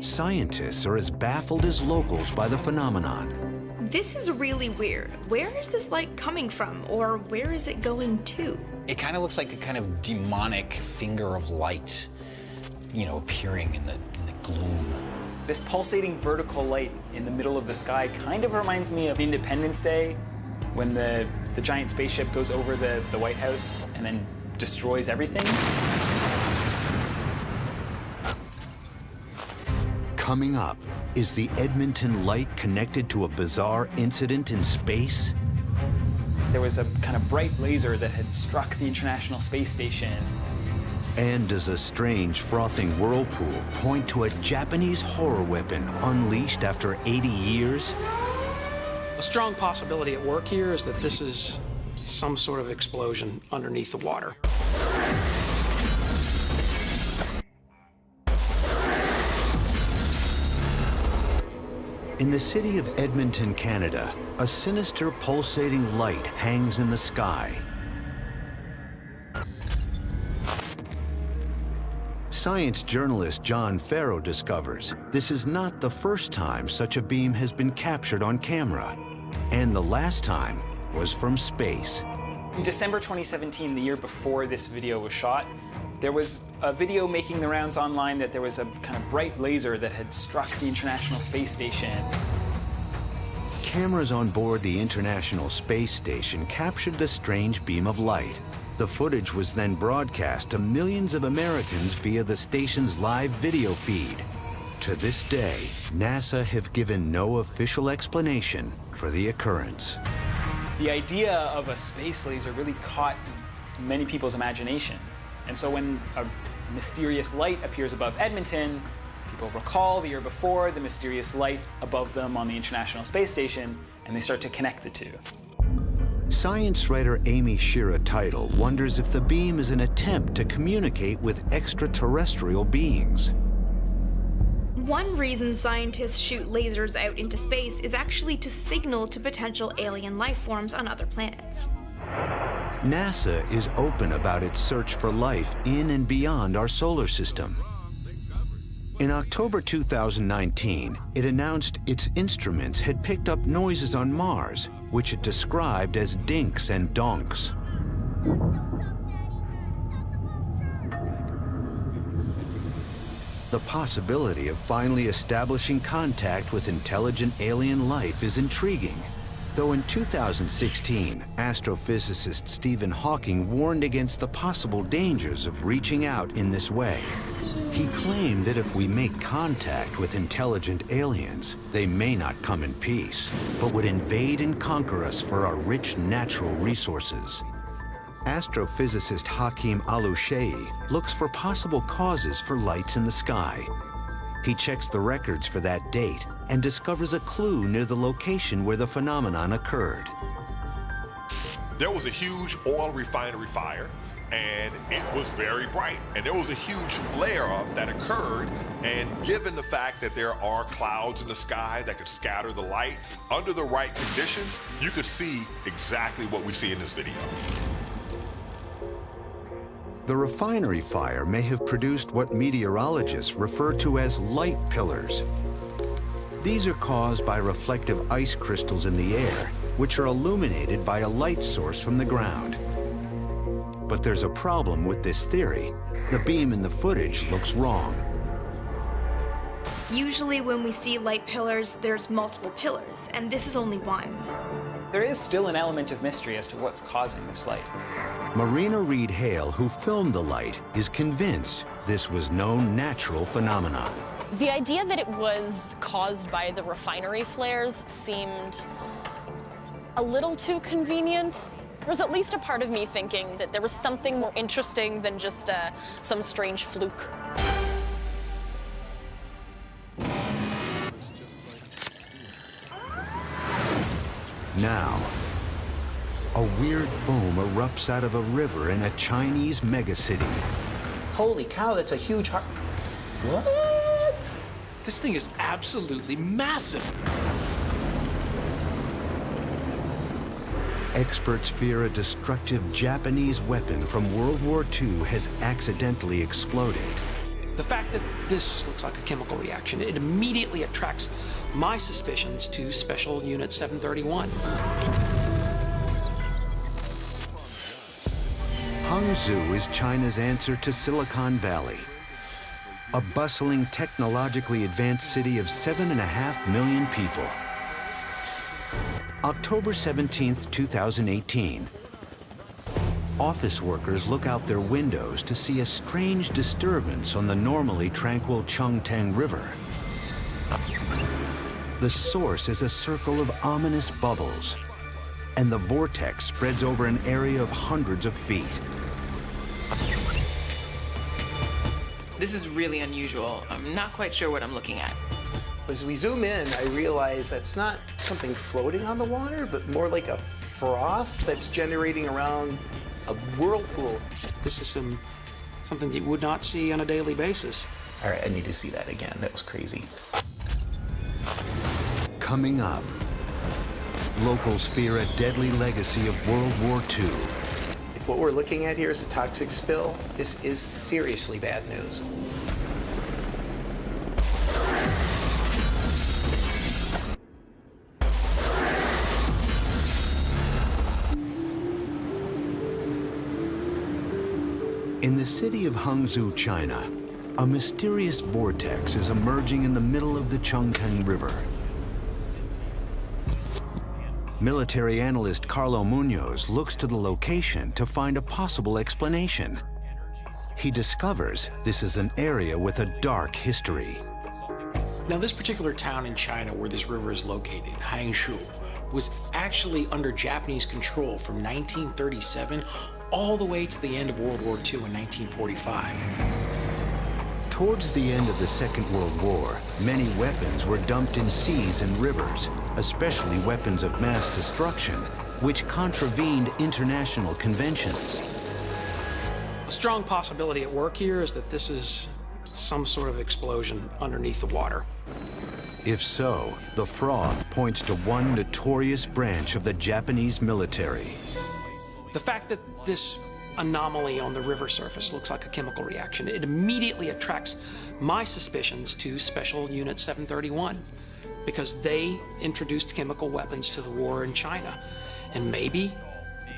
Scientists are as baffled as locals by the phenomenon. This is really weird. Where is this light coming from, or where is it going to? It kind of looks like a kind of demonic finger of light, you know, appearing in the gloom. This pulsating vertical light in the middle of the sky kind of reminds me of Independence Day, when the giant spaceship goes over the White House and then destroys everything. Coming up, is the Edmonton light connected to a bizarre incident in space? There was a kind of bright laser that had struck the International Space Station. And does a strange frothing whirlpool point to a Japanese horror weapon unleashed after 80 years? A strong possibility at work here is that this is some sort of explosion underneath the water. In the city of Edmonton, Canada, a sinister pulsating light hangs in the sky. Science journalist John Farrow discovers this is not the first time such a beam has been captured on camera, and the last time was from space. In December 2017, the year before this video was shot, there was a video making the rounds online that there was a kind of bright laser that had struck the International Space Station. Cameras on board the International Space Station captured the strange beam of light. The footage was then broadcast to millions of Americans via the station's live video feed. To this day, NASA have given no official explanation for the occurrence. The idea of a space laser really caught many people's imagination. And so when a mysterious light appears above Edmonton, people recall the year before the mysterious light above them on the International Space Station, and they start to connect the two. Science writer Amy Shira Teitel wonders if the beam is an attempt to communicate with extraterrestrial beings. One reason scientists shoot lasers out into space is actually to signal to potential alien life forms on other planets. NASA is open about its search for life in and beyond our solar system. In October 2019, it announced its instruments had picked up noises on Mars, which it described as dinks and donks. The possibility of finally establishing contact with intelligent alien life is intriguing. Though in 2016, astrophysicist Stephen Hawking warned against the possible dangers of reaching out in this way. He claimed that if we make contact with intelligent aliens, they may not come in peace, but would invade and conquer us for our rich natural resources. Astrophysicist Hakeem Alushayi looks for possible causes for lights in the sky. He checks the records for that date and discovers a clue near the location where the phenomenon occurred. There was a huge oil refinery fire, and it was very bright. And there was a huge flare-up that occurred, and given the fact that there are clouds in the sky that could scatter the light, under the right conditions, you could see exactly what we see in this video. The refinery fire may have produced what meteorologists refer to as light pillars. These are caused by reflective ice crystals in the air, which are illuminated by a light source from the ground. But there's a problem with this theory. The beam in the footage looks wrong. Usually when we see light pillars, there's multiple pillars, and this is only one. There is still an element of mystery as to what's causing this light. Marina Reed Hale, who filmed the light, is convinced this was no natural phenomenon. The idea that it was caused by the refinery flares seemed a little too convenient. There was at least a part of me thinking that there was something more interesting than just some strange fluke. Now, a weird foam erupts out of a river in a Chinese megacity. Holy cow, that's a huge heart. What? This thing is absolutely massive. Experts fear a destructive Japanese weapon from World War II has accidentally exploded. The fact that this looks like a chemical reaction, it immediately attracts my suspicions to Special Unit 731. Hangzhou is China's answer to Silicon Valley, a bustling, technologically advanced city of 7.5 million people. October 17th, 2018. Office workers look out their windows to see a strange disturbance on the normally tranquil Chongteng River. The source is a circle of ominous bubbles, and the vortex spreads over an area of hundreds of feet. This is really unusual. I'm not quite sure what I'm looking at. As we zoom in, I realize that's not something floating on the water, but more like a froth that's generating around a whirlpool. This is something you would not see on a daily basis. All right, I need to see that again. That was crazy. Coming up, locals fear a deadly legacy of World War II. If what we're looking at here is a toxic spill, this is seriously bad news. In the city of Hangzhou, China, a mysterious vortex is emerging in the middle of the Chongteng River. Military analyst Carlo Munoz looks to the location to find a possible explanation. He discovers this is an area with a dark history. Now, this particular town in China where this river is located, Hangzhou, was actually under Japanese control from 1937 all the way to the end of World War II in 1945. Towards the end of the Second World War, many weapons were dumped in seas and rivers, especially weapons of mass destruction, which contravened international conventions. A strong possibility at work here is that this is some sort of explosion underneath the water. If so, the froth points to one notorious branch of the Japanese military. The fact that this anomaly on the river surface looks like a chemical reaction, it immediately attracts my suspicions to Special Unit 731, because they introduced chemical weapons to the war in China. And maybe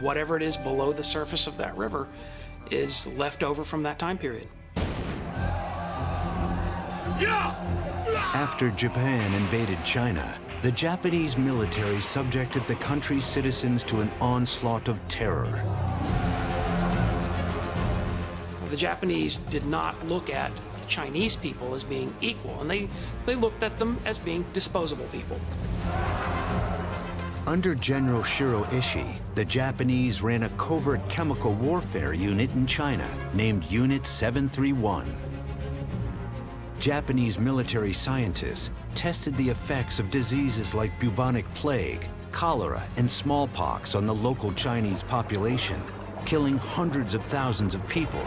whatever it is below the surface of that river is left over from that time period. After Japan invaded China, the Japanese military subjected the country's citizens to an onslaught of terror. The Japanese did not look at Chinese people as being equal, and they looked at them as being disposable people. Under General Shiro Ishii, the Japanese ran a covert chemical warfare unit in China named Unit 731. Japanese military scientists tested the effects of diseases like bubonic plague, cholera, and smallpox on the local Chinese population, killing hundreds of thousands of people.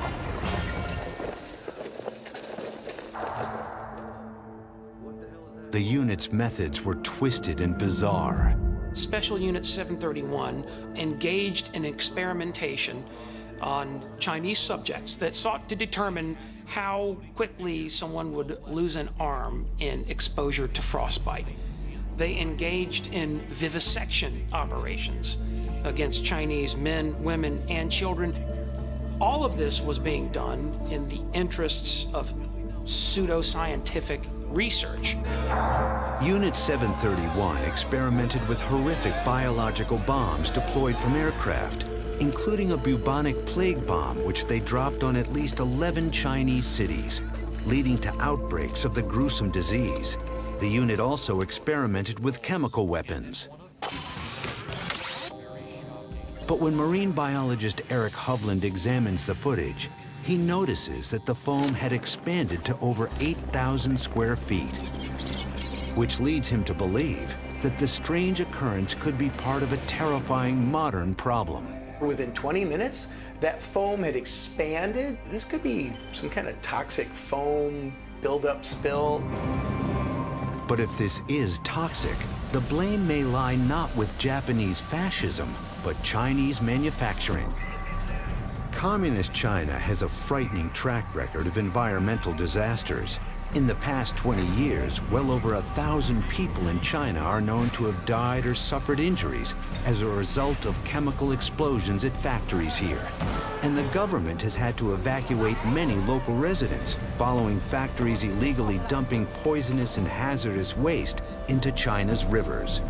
The unit's methods were twisted and bizarre. Special Unit 731 engaged in experimentation on Chinese subjects that sought to determine how quickly someone would lose an arm in exposure to frostbite. They engaged in vivisection operations against Chinese men, women, and children. All of this was being done in the interests of pseudoscientific research. Unit 731 experimented with horrific biological bombs deployed from aircraft, including a bubonic plague bomb which they dropped on at least 11 Chinese cities, leading to outbreaks of the gruesome disease. The unit also experimented with chemical weapons. But when marine biologist Eric Hovland examines the footage, he notices that the foam had expanded to over 8,000 square feet, which leads him to believe that the strange occurrence could be part of a terrifying modern problem. Within 20 minutes, that foam had expanded. This could be some kind of toxic foam buildup spill. But if this is toxic, the blame may lie not with Japanese fascism, but Chinese manufacturing. Communist China has a frightening track record of environmental disasters. In the past 20 years, well over 1,000 people in China are known to have died or suffered injuries as a result of chemical explosions at factories here. And the government has had to evacuate many local residents following factories illegally dumping poisonous and hazardous waste into China's rivers.